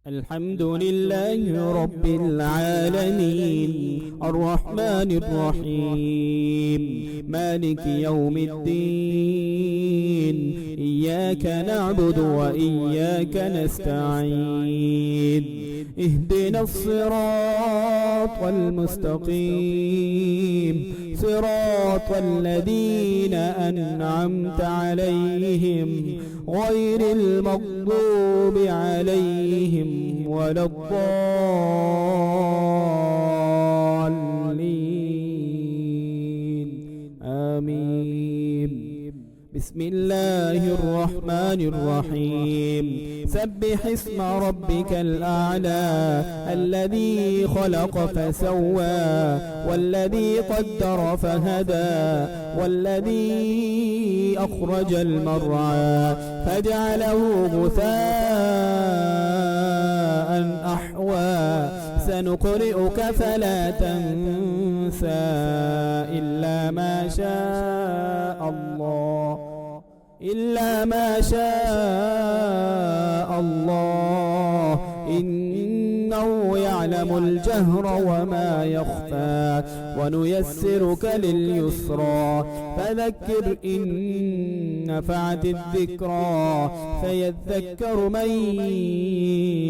الحمد لله رب العالمين الرحمن الرحيم مالك يوم الدين إياك نعبد وإياك نستعين اهدنا الصراط المستقيم صراط الذين أنعمت عليهم غير المغضوب عليهم ولا الضالين آمين. بسم الله الرحمن الرحيم سبح اسم ربك الأعلى الذي خلق فسوى والذي قدر فهدى والذي أخرج المرعى فجعله غثاء أحوى سنقرئك فلا تنسى إلا ما شاء الله إنه يعلم الجهر وما يخفى ونيسرك لليسرى فذكر إن نفعت الذكرى فيذكر من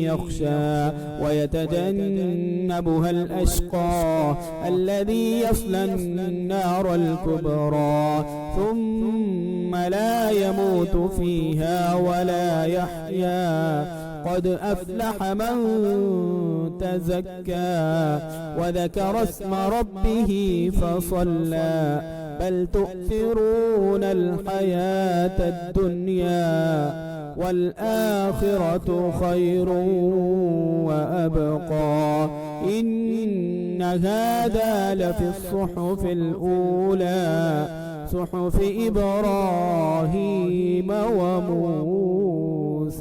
يخشى ويتجنبها الأشقى الذي يصلى النار الكبرى ثم لا يموت فيها ولا يحيا قد أفلح من تزكى وذكر اسم ربه فصلى بل تؤثرون الحياة الدنيا والآخرة خير وأبقى إن هذا لفي الصحف الأولى صحف إبراهيم وموسى.